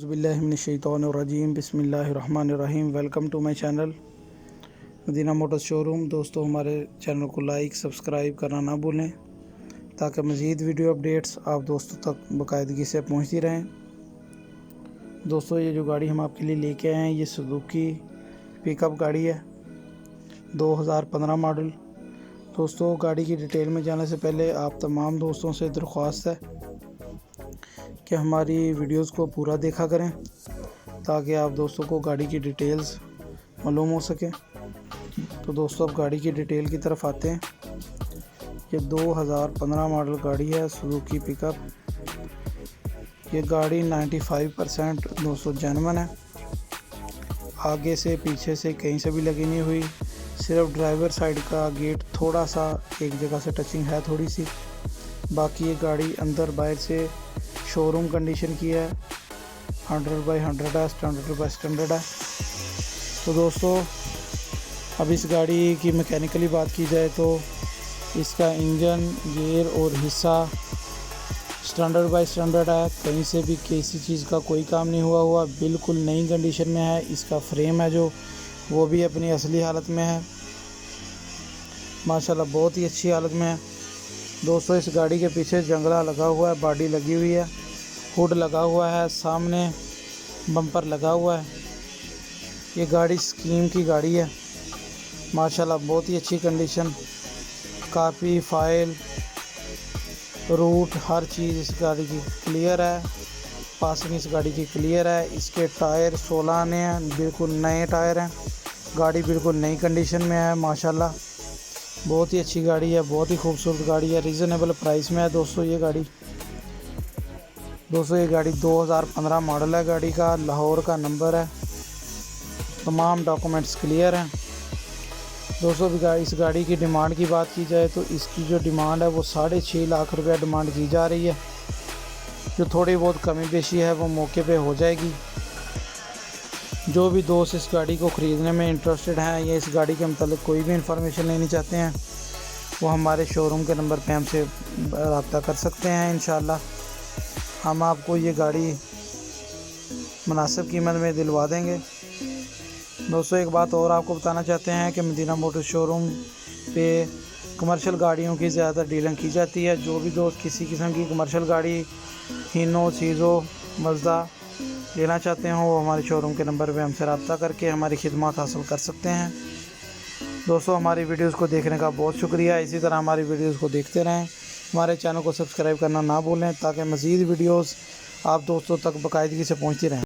औज़ुबिल्लाहिमिनश्शैतानिर्रजीम बिस्मिल्लाहिर्रहमानिर्रहीम। Welcome to my channel Madina motors showroom. दोस्तों, हमारे चैनल को लाइक सब्सक्राइब करना ना भूलें ताकि मज़ीद वीडियो अपडेट्स आप दोस्तों तक बाकायदगी से पहुंचती रहें। दोस्तों, ये जो गाड़ी हम आपके लिए लेके आए हैं ये सुजुकी पिकअप गाड़ी है, 2015 मॉडल। दोस्तों, गाड़ी की डिटेल में जाने से पहले आप तमाम दोस्तों से दरख्वास्त है कि हमारी वीडियोस को पूरा देखा करें ताकि आप दोस्तों को गाड़ी की डिटेल्स मालूम हो सके। तो दोस्तों, अब गाड़ी की डिटेल की तरफ आते हैं। ये 2015 मॉडल गाड़ी है, सुजुकी पिकअप। ये गाड़ी 95% दोस्तों जेन्युइन है। आगे से पीछे से कहीं से भी लगी नहीं हुई, सिर्फ ड्राइवर साइड का गेट थोड़ा सा एक जगह से टचिंग है थोड़ी सी। बाकी ये गाड़ी अंदर बाहर से शोरूम कंडीशन की है, 100/100 है, स्टैंडर्ड है। तो दोस्तों, अब इस गाड़ी की मैकेनिकली बात की जाए तो इसका इंजन, गियर और हिस्सा स्टैंडर्ड है। कहीं से भी किसी चीज़ का कोई काम नहीं हुआ, बिल्कुल नई कंडीशन में है। इसका फ्रेम है जो वो भी अपनी असली हालत में है, माशाल्लाह बहुत ही अच्छी हालत में है। दोस्तों, इस गाड़ी के पीछे जंगला लगा हुआ है, बॉडी लगी हुई है, हुड लगा हुआ है, सामने बम्पर लगा हुआ है। ये गाड़ी स्कीम की गाड़ी है, माशाल्लाह बहुत ही अच्छी कंडीशन। काफ़ी फाइल रूट हर चीज़ इस गाड़ी की क्लियर है। पासिंग इस गाड़ी की क्लियर है। इसके टायर 16 आने हैं, बिल्कुल नए टायर हैं। गाड़ी बिल्कुल नई कंडीशन में है, माशाल्लाह बहुत ही अच्छी गाड़ी है, बहुत ही खूबसूरत गाड़ी है। रीज़नेबल प्राइस में है दोस्तों ये गाड़ी। दोस्तों, ये गाड़ी 2015 मॉडल है, गाड़ी का लाहौर का नंबर है, तमाम डॉक्यूमेंट्स क्लियर हैं। दोस्तों, इस गाड़ी की डिमांड की बात की जाए तो इसकी जो डिमांड है वो 6.5 लाख रुपया डिमांड की जा रही है। जो थोड़ी बहुत कमी पेशी है वो मौके पे हो जाएगी। जो भी दोस्त इस गाड़ी को ख़रीदने में इंटरेस्टेड हैं या इस गाड़ी के मतलब कोई भी इंफॉर्मेशन लेनी चाहते हैं वो हमारे शोरूम के नंबर पे हमसे रब्ता कर सकते हैं। इंशाल्लाह हम आपको ये गाड़ी मुनासिब कीमत में दिलवा देंगे। दोस्तों, एक बात और आपको बताना चाहते हैं कि मदीना मोटर्स शोरूम पे कमर्शियल गाड़ियों की ज़्यादा डीलिंग की जाती है। जो भी दोस्त किसी किस्म की कमर्शियल गाड़ी हीनो, सीज़ो, मज़दा लेना चाहते हैं वो हमारे शोरूम के नंबर पे हमसे रब्ता करके हमारी खिदमत हासिल कर सकते हैं। दोस्तों, हमारी वीडियोस को देखने का बहुत शुक्रिया। इसी तरह हमारी वीडियोस को देखते रहें। हमारे चैनल को सब्सक्राइब करना ना भूलें ताकि मज़ीद वीडियोस आप दोस्तों तक बाकायदगी से पहुंचती रहें।